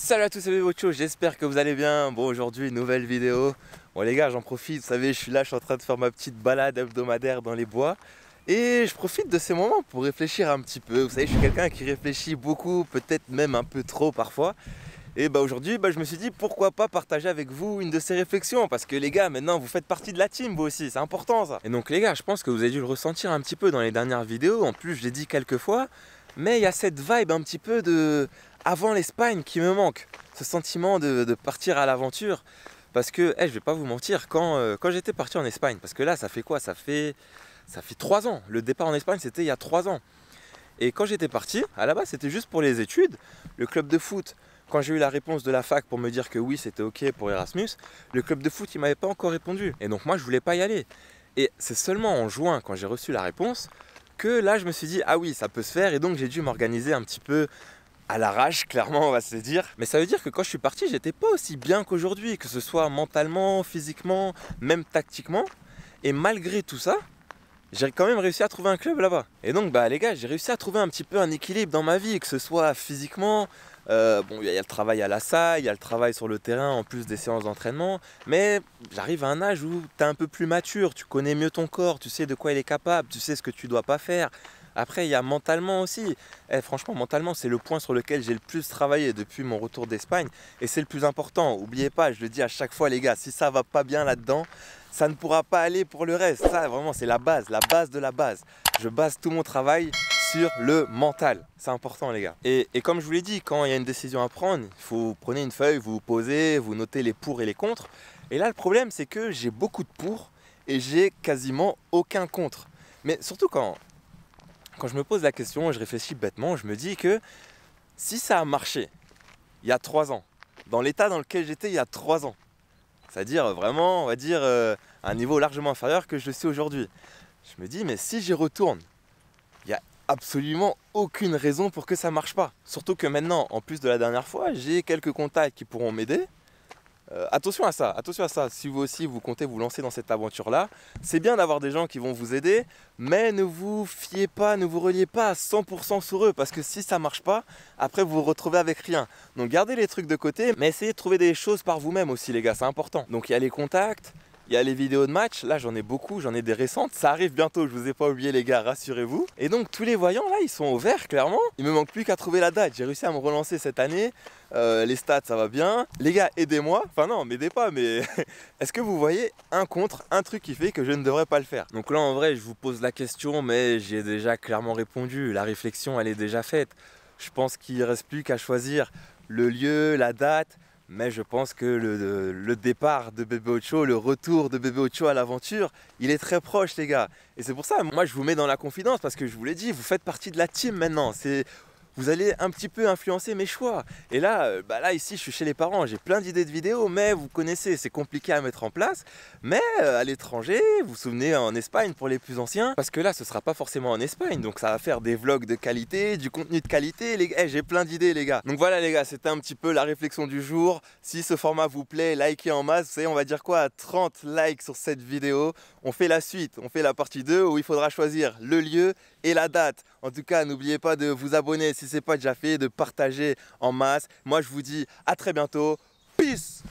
Salut à tous, c'est Bebocho, j'espère que vous allez bien. Bon, aujourd'hui, nouvelle vidéo. Bon les gars, j'en profite, vous savez, je suis là, je suis en train de faire ma petite balade hebdomadaire dans les bois. Et je profite de ces moments pour réfléchir un petit peu. Vous savez, je suis quelqu'un qui réfléchit beaucoup, peut-être même un peu trop parfois. Et aujourd'hui, je me suis dit, pourquoi pas partager avec vous une de ces réflexions. Parce que les gars, maintenant, vous faites partie de la team, vous aussi, c'est important ça. Et donc les gars, je pense que vous avez dû le ressentir un petit peu dans les dernières vidéos. En plus, je l'ai dit quelques fois. Mais il y a cette vibe un petit peu de avant l'Espagne qui me manque. Ce sentiment de partir à l'aventure. Parce que, je vais pas vous mentir, quand j'étais parti en Espagne, parce que là, ça fait quoi? Ça fait 3 ans. Le départ en Espagne, c'était il y a 3 ans. Et quand j'étais parti, à la base, c'était juste pour les études. Le club de foot, quand j'ai eu la réponse de la fac pour me dire que oui, c'était ok pour Erasmus, le club de foot, il m'avait pas encore répondu. Et donc moi, je voulais pas y aller. Et c'est seulement en juin, quand j'ai reçu la réponse, que là, je me suis dit, ah oui, ça peut se faire. Et donc, j'ai dû m'organiser un petit peu à l'arrache, clairement, on va se dire. Mais ça veut dire que quand je suis parti, j'étais pas aussi bien qu'aujourd'hui, que ce soit mentalement, physiquement, même tactiquement. Et malgré tout ça, j'ai quand même réussi à trouver un club là-bas. Et donc les gars, j'ai réussi à trouver un petit peu un équilibre dans ma vie, que ce soit physiquement, bon il y a le travail à la salle, il y a le travail sur le terrain en plus des séances d'entraînement, mais j'arrive à un âge où tu es un peu plus mature, tu connais mieux ton corps, tu sais de quoi il est capable, tu sais ce que tu dois pas faire. Après il y a mentalement aussi, franchement mentalement c'est le point sur lequel j'ai le plus travaillé depuis mon retour d'Espagne et c'est le plus important. Oubliez pas, je le dis à chaque fois les gars, si ça va pas bien là-dedans, ça ne pourra pas aller pour le reste. Ça vraiment c'est la base de la base. Je base tout mon travail sur le mental. C'est important les gars. Et comme je vous l'ai dit, quand il y a une décision à prendre, il faut prendre une feuille, vous posez, vous notez les pour et les contre. Et là le problème c'est que j'ai beaucoup de pour et j'ai quasiment aucun contre. Mais surtout quand je me pose la question, je réfléchis bêtement, je me dis que si ça a marché il y a 3 ans, dans l'état dans lequel j'étais il y a 3 ans, c'est-à-dire vraiment, on va dire, à un niveau largement inférieur que je le suis aujourd'hui. Je me dis, mais si j'y retourne, il n'y a absolument aucune raison pour que ça ne marche pas. Surtout que maintenant, en plus de la dernière fois, j'ai quelques contacts qui pourront m'aider. Attention à ça, si vous aussi vous comptez vous lancer dans cette aventure-là, c'est bien d'avoir des gens qui vont vous aider, mais ne vous fiez pas, ne vous reliez pas à 100% sur eux, parce que si ça marche pas, après vous vous retrouvez avec rien. Donc gardez les trucs de côté, mais essayez de trouver des choses par vous-même aussi les gars, c'est important. Donc il y a les contacts, il y a les vidéos de match, là j'en ai beaucoup, j'en ai des récentes, ça arrive bientôt, je vous ai pas oublié les gars, rassurez-vous. Et donc tous les voyants là, ils sont au vert clairement, il me manque plus qu'à trouver la date, j'ai réussi à me relancer cette année, les stats ça va bien. Les gars aidez-moi, enfin non m'aidez pas mais est-ce que vous voyez un contre, un truc qui fait que je ne devrais pas le faire? Donc là en vrai je vous pose la question mais j'ai déjà clairement répondu, la réflexion elle est déjà faite. Je pense qu'il ne reste plus qu'à choisir le lieu, la date. Mais je pense que le départ de Bébé Ocho, le retour de Bébé Ocho à l'aventure, il est très proche les gars. Et c'est pour ça, moi je vous mets dans la confidence parce que je vous l'ai dit, vous faites partie de la team maintenant. Vous allez un petit peu influencer mes choix. Et là, là ici je suis chez les parents, j'ai plein d'idées de vidéos, mais vous connaissez, c'est compliqué à mettre en place. Mais à l'étranger, vous vous souvenez en Espagne pour les plus anciens, parce que là ce sera pas forcément en Espagne, donc ça va faire des vlogs de qualité, du contenu de qualité, j'ai plein d'idées les gars. Donc voilà les gars, c'était un petit peu la réflexion du jour. Si ce format vous plaît, likez en masse, vous savez on va dire quoi, à 30 likes sur cette vidéo, on fait la suite, on fait la partie 2 où il faudra choisir le lieu et la date. En tout cas, n'oubliez pas de vous abonner si ce n'est pas déjà fait, de partager en masse. Moi, je vous dis à très bientôt. Peace!